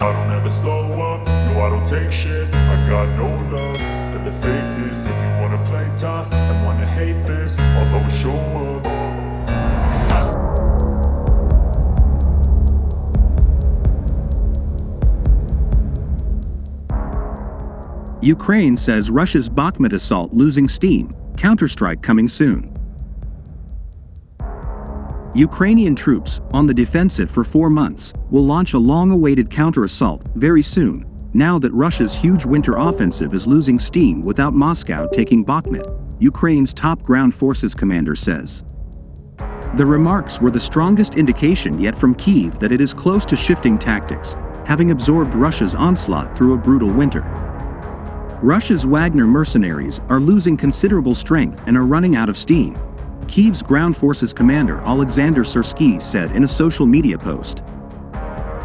I don't ever slow up, no I don't take shit. I got no love for the fakeness. If you wanna play tough and wanna hate this, I'll always show up. Ukraine says Russia's Bakhmut assault losing steam, counterstrike coming soon. Ukrainian troops, on the defensive for 4 months, will launch a long-awaited counter-assault very soon, now that Russia's huge winter offensive is losing steam without Moscow taking Bakhmut, Ukraine's top ground forces commander says. The remarks were the strongest indication yet from Kyiv that it is close to shifting tactics, having absorbed Russia's onslaught through a brutal winter. Russia's Wagner mercenaries are losing considerable strength and are running out of steam, Kyiv's ground forces commander Alexander Syrsky said in a social media post.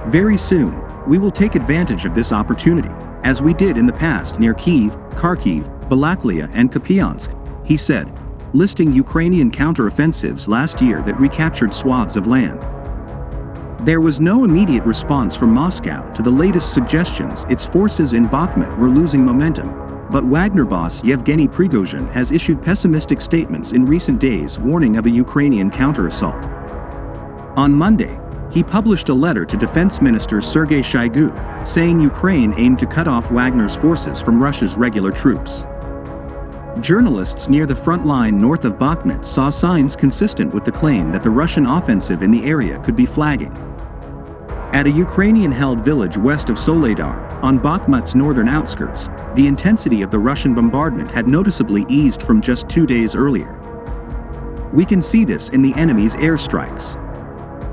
Very soon, we will take advantage of this opportunity, as we did in the past near Kyiv, Kharkiv, Balaklia and Kupiansk, he said, listing Ukrainian counter-offensives last year that recaptured swaths of land. There was no immediate response from Moscow to the latest suggestions its forces in Bakhmut were losing momentum, but Wagner boss Yevgeny Prigozhin has issued pessimistic statements in recent days warning of a Ukrainian counter-assault. On Monday, he published a letter to Defense Minister Sergei Shoigu, saying Ukraine aimed to cut off Wagner's forces from Russia's regular troops. Journalists near the front line north of Bakhmut saw signs consistent with the claim that the Russian offensive in the area could be flagging. At a Ukrainian-held village west of Soledar, on Bakhmut's northern outskirts, the intensity of the Russian bombardment had noticeably eased from just 2 days earlier. We can see this in the enemy's airstrikes.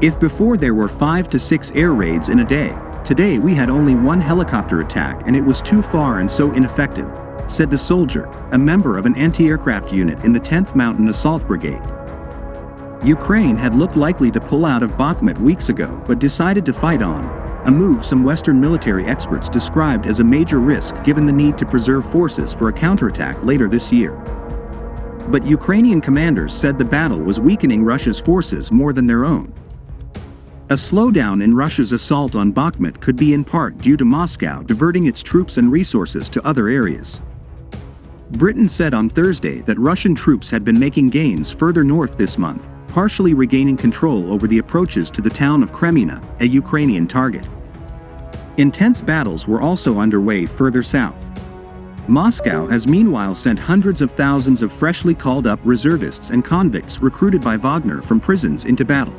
If before there were 5 to 6 air raids in a day, today we had only 1 helicopter attack and it was too far and so ineffective, said the soldier, a member of an anti-aircraft unit in the 10th Mountain Assault Brigade. Ukraine had looked likely to pull out of Bakhmut weeks ago but decided to fight on, a move some Western military experts described as a major risk given the need to preserve forces for a counterattack later this year. But Ukrainian commanders said the battle was weakening Russia's forces more than their own. A slowdown in Russia's assault on Bakhmut could be in part due to Moscow diverting its troops and resources to other areas. Britain said on Thursday that Russian troops had been making gains further north this month, partially regaining control over the approaches to the town of Kreminna, a Ukrainian target. Intense battles were also underway further south. Moscow has meanwhile sent hundreds of thousands of freshly called-up reservists and convicts recruited by Wagner from prisons into battle.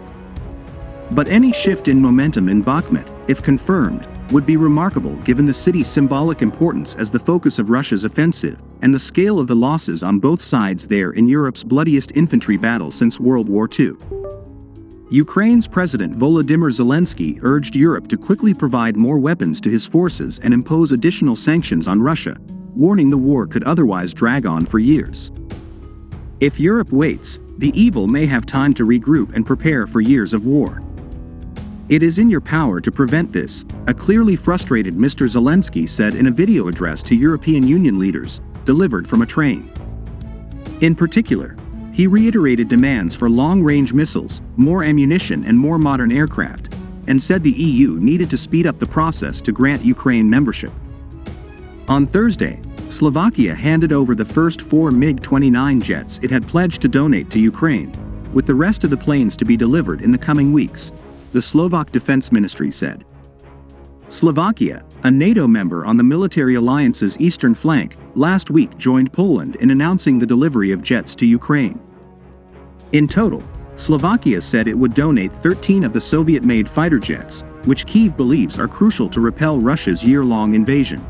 But any shift in momentum in Bakhmut, if confirmed, would be remarkable given the city's symbolic importance as the focus of Russia's offensive, and the scale of the losses on both sides there in Europe's bloodiest infantry battle since World War II. Ukraine's President Volodymyr Zelensky urged Europe to quickly provide more weapons to his forces and impose additional sanctions on Russia, warning the war could otherwise drag on for years. If Europe waits, the evil may have time to regroup and prepare for years of war. It is in your power to prevent this, a clearly frustrated Mr. Zelensky said in a video address to European Union leaders, delivered from a train. In particular, he reiterated demands for long-range missiles, more ammunition and more modern aircraft, and said the EU needed to speed up the process to grant Ukraine membership. On Thursday, Slovakia handed over the first 4 MiG-29 jets it had pledged to donate to Ukraine, with the rest of the planes to be delivered in the coming weeks, the Slovak Defense Ministry said. Slovakia, a NATO member on the military alliance's eastern flank, last week joined Poland in announcing the delivery of jets to Ukraine. In total, Slovakia said it would donate 13 of the Soviet-made fighter jets, which Kyiv believes are crucial to repel Russia's year-long invasion.